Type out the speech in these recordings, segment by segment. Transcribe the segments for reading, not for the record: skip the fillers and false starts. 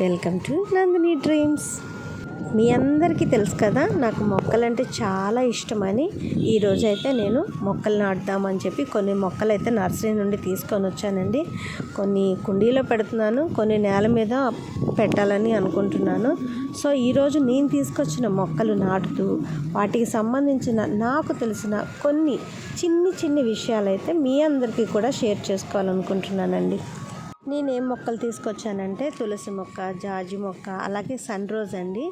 Welcome to Nandini dreams. మీ అందరికీ తెలుసు కదా, నాకు మొక్కలంటే చాలా ఇష్టమని. ఈరోజు అయితే నేను మొక్కలు నాటుదామని చెప్పి కొన్ని మొక్కలు అయితే నర్సరీ నుండి తీసుకొని వచ్చానండి. కొన్ని కుండీలో పెడుతున్నాను, కొన్ని నేల మీద పెట్టాలని అనుకుంటున్నాను. సో ఈరోజు నేను తీసుకొచ్చిన మొక్కలు నాటుతూ వాటికి సంబంధించిన నాకు తెలిసిన కొన్ని చిన్ని విషయాలైతే మీ అందరికీ కూడా షేర్ చేసుకోవాలనుకుంటున్నానండి. నేనేం మొక్కలు తీసుకొచ్చానంటే తులసి మొక్క, జాజి మొక్క, అలాగే సన్ రోజ్ అండి,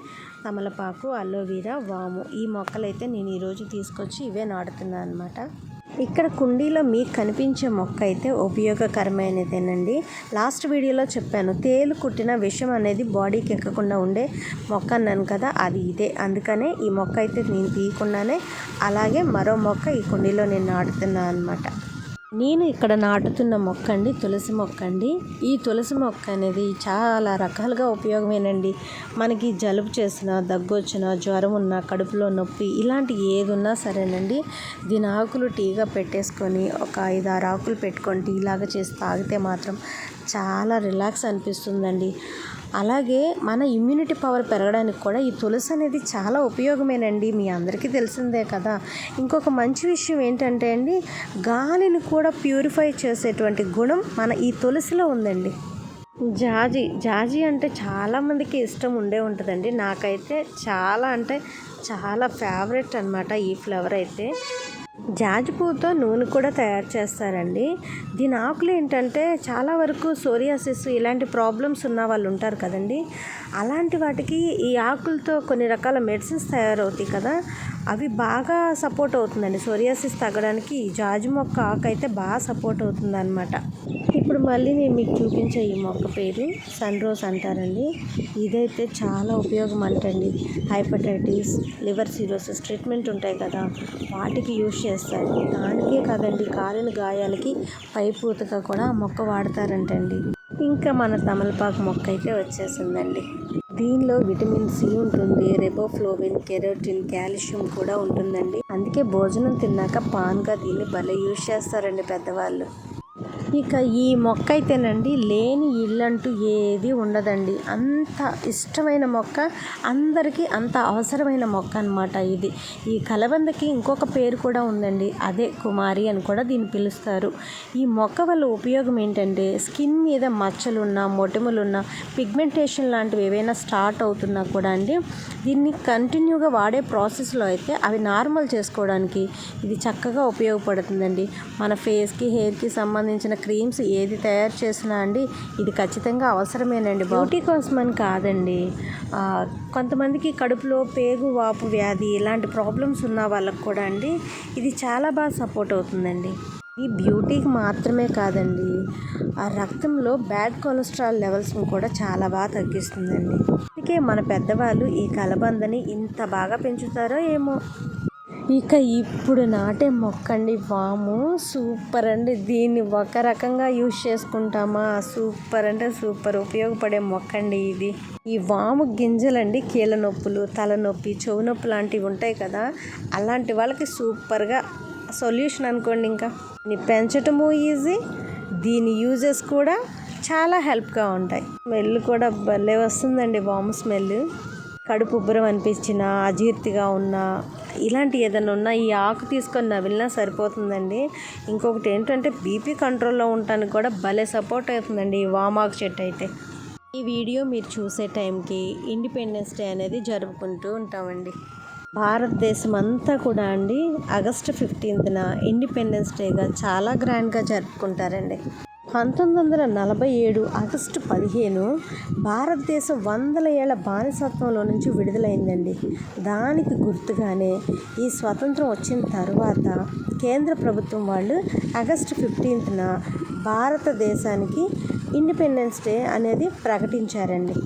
తమలపాకు, అలోవీరా, వాము. ఈ మొక్కలైతే నేను ఈరోజు తీసుకొచ్చి ఇవే నాటుతున్నాను అనమాట. ఇక్కడ కుండీలో మీకు కనిపించే మొక్క అయితే ఉపయోగకరమైనదేనండి. లాస్ట్ వీడియోలో చెప్పాను, తేలు కుట్టిన విషం అనేది బాడీకి ఎక్కకుండా ఉండే మొక్క అన్నాను కదా, అది ఇదే. అందుకనే ఈ మొక్క అయితే నేను తీయకుండానే అలాగే మరో మొక్క ఈ కుండీలో నేను నాటుతున్నాను అనమాట. నేను ఇక్కడ నాటుతున్న మొక్క అండి తులసి మొక్క అండి. ఈ తులసి మొక్క అనేది చాలా రకాలుగా ఉపయోగమేనండి. మనకి జలుబు చేసిన, దగ్గు వచ్చిన, జ్వరం ఉన్న, కడుపులో నొప్పి ఇలాంటి ఏది ఉన్నా సరేనండి, దీని ఆకులు టీగా పెట్టేసుకొని ఒక 5-6 ఆకులు పెట్టుకొని టీ లాగా చేసి తాగితే మాత్రం చాలా రిలాక్స్ అనిపిస్తుందండి. అలాగే మన ఇమ్యూనిటీ పవర్ పెరగడానికి కూడా ఈ తులసి అనేది చాలా ఉపయోగమేనండి. మీ అందరికీ తెలిసిందే కదా. ఇంకొక మంచి విషయం ఏంటంటే అండి, గాలిని కూడా ప్యూరిఫై చేసేటువంటి గుణం మన ఈ తులసిలో ఉందండి. జాజి అంటే చాలామందికి ఇష్టం ఉంటుందండి. నాకైతే చాలా ఫేవరెట్ అనమాట ఈ ఫ్లవర్ అయితే. జాజి పువ్వుతో నూనె కూడా తయారు చేస్తారండి. దీని ఆకులు ఏంటంటే చాలా వరకు సోరియాసిస్ ఇలాంటి ప్రాబ్లమ్స్ ఉన్న వాళ్ళు ఉంటారు కదండి, అలాంటి వాటికి ఈ ఆకులతో కొన్ని రకాల మెడిసిన్స్ తయారవుతాయి కదా, అవి బాగా సపోర్ట్ అవుతుందండి. సోరియాసిస్ తగ్గడానికి ఈ జాజి మొక్క ఆకు అయితే బాగా సపోర్ట్ అవుతుంది అనమాట. ఇప్పుడు మళ్ళీ నేను మీకు చూపించే ఈ మొక్క పేరు సన్ రోజ్ అంటారండి. ఇదైతే చాలా ఉపయోగం అంటండి. హైపటైటిస్, లివర్ సిరోసిస్ ట్రీట్మెంట్ ఉంటాయి కదా, వాటికి యూజ్ చేస్తారు. దానికే కాదండి, కాలిన గాయాలకి పైపూతగా కూడా ఆ మొక్క వాడతారంటండి. ఇంకా మన తమలపాకు మొక్క అయితే వచ్చేసిందండి. దీనిలో విటమిన్ సి ఉంటుంది, రెబోఫ్లోవిన్, కెరోటిన్, కాల్షియం కూడా ఉంటుందండి. అందుకే భోజనం తిన్నాక పాన్గా దీన్ని భలే యూజ్ చేస్తారండి పెద్దవాళ్ళు. ఇక ఈ మొక్క అయితేనండి లేని ఇల్లంటూ ఏది ఉండదండి. అంత ఇష్టమైన మొక్క, అందరికీ అంత అవసరమైన మొక్క అనమాట ఇది. ఈ కలబందకి ఇంకొక పేరు కూడా ఉందండి, అదే కుమారి అని కూడా దీన్ని పిలుస్తారు. ఈ మొక్క వల్ల ఉపయోగం ఏంటంటే, స్కిన్ మీద మచ్చలున్నా, మొటిమలున్నా, పిగ్మెంటేషన్ లాంటివి ఏవైనా స్టార్ట్ అవుతున్నా కూడా అండి, దీన్ని కంటిన్యూగా వాడే ప్రాసెస్లో అయితే అవి నార్మల్ చేసుకోవడానికి ఇది చక్కగా ఉపయోగపడుతుందండి. మన ఫేస్కి, హెయిర్కి సంబంధించిన క్రీమ్స్ ఏది తయారు చేసినా అండి ఇది ఖచ్చితంగా అవసరమేనండి. బ్యూటీ కోసం అని కాదండి, కొంతమందికి కడుపులో పేగు వాపు వ్యాధి ఇలాంటి ప్రాబ్లమ్స్ ఉన్న వాళ్ళకు కూడా అండి ఇది చాలా బాగా సపోర్ట్ అవుతుందండి. ఈ బ్యూటీకి మాత్రమే కాదండి, ఆ రక్తంలో బ్యాడ్ కొలెస్ట్రాల్ లెవెల్స్ని కూడా చాలా బాగా తగ్గిస్తుందండి. అందుకే మన పెద్దవాళ్ళు ఈ కలబందని ఇంత బాగా పెంచుతారో ఏమో. ఇక ఇప్పుడు నాటే మొక్క అండి వాము, సూపర్ అండి. దీన్ని ఒక రకంగా యూజ్ చేసుకుంటామా, సూపర్ అంటే సూపర్ ఉపయోగపడే మొక్క అండి ఇది. ఈ వాము గింజలండి కీళ్ళ నొప్పులు, తలనొప్పి, చెవు నొప్పి లాంటివి ఉంటాయి కదా, అలాంటి వాళ్ళకి సూపర్గా సొల్యూషన్ అనుకోండి. ఇంకా దీన్ని పెంచటము ఈజీ, దీని యూజెస్ కూడా చాలా హెల్ప్గా ఉంటాయి. స్మెల్ కూడా భలే వస్తుందండి, వాము స్మెల్. కడుపు ఉబ్బరం అనిపించినా, అజీర్తిగా ఉన్నా, ఇలాంటి ఏదైనా ఉన్నా ఈ ఆకు తీసుకొని నవిలినా సరిపోతుందండి. ఇంకొకటి ఏంటంటే బీపీ కంట్రోల్లో ఉండటానికి కూడా భలే సపోర్ట్ అవుతుందండి ఈ వామాకు చెట్టు అయితే. ఈ వీడియో మీరు చూసే టైంకి ఇండిపెండెన్స్ డే అనేది జరుపుకుంటూ ఉంటామండి. భారతదేశం అంతా కూడా అండి ఆగస్టు 15న ఇండిపెండెన్స్ డేగా చాలా గ్రాండ్గా జరుపుకుంటారండి. 1947 ఆగస్టు 15 భారతదేశం 100 ఏళ్ల బానిసత్వంలో నుంచి విడుదలైందండి. దానికి గుర్తుగానే ఈ స్వతంత్రం వచ్చిన తర్వాత కేంద్ర ప్రభుత్వం వాళ్ళు ఆగస్టు 15న భారతదేశానికి ఇండిపెండెన్స్ డే అనేది ప్రకటించారండి.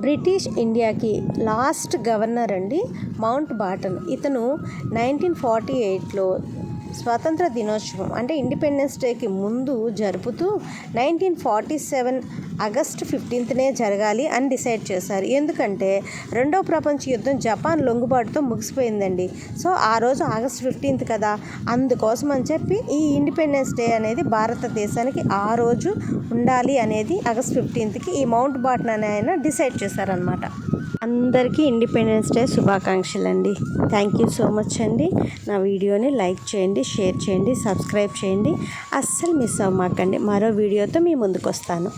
బ్రిటిష్ ఇండియాకి లాస్ట్ గవర్నర్ అండి మౌంట్ బాటన్. ఇతను 1948లో స్వాతంత్ర దినోత్సవం అంటే ఇండిపెండెన్స్ డేకి ముందు జరుపుతూ 1947 ఆగస్టు 15నే జరగాలి అని డిసైడ్ చేశారు. ఎందుకంటే రెండో ప్రపంచ యుద్ధం జపాన్ లొంగుబాటుతో ముగిసిపోయిందండి. సో ఆ రోజు ఆగస్టు 15 కదా, అందుకోసం అని చెప్పి ఈ ఇండిపెండెన్స్ డే అనేది భారతదేశానికి ఆ రోజు ఉండాలి అనేది ఆగస్ట్ 15కి ఈ మౌంట్ బాటన్ అనే ఆయన డిసైడ్ చేశారనమాట. అందరికీ ఇండిపెండెన్స్ డే శుభాకాంక్షలు అండి. థ్యాంక్ యూ సో మచ్ అండి. నా వీడియోని లైక్ చేయండి, షేర్ చేయండి, సబ్స్క్రైబ్ చేయండి. అస్సలు మిస్ అవ్వమాకండి. మరో వీడియోతో మీ ముందుకు వస్తాను.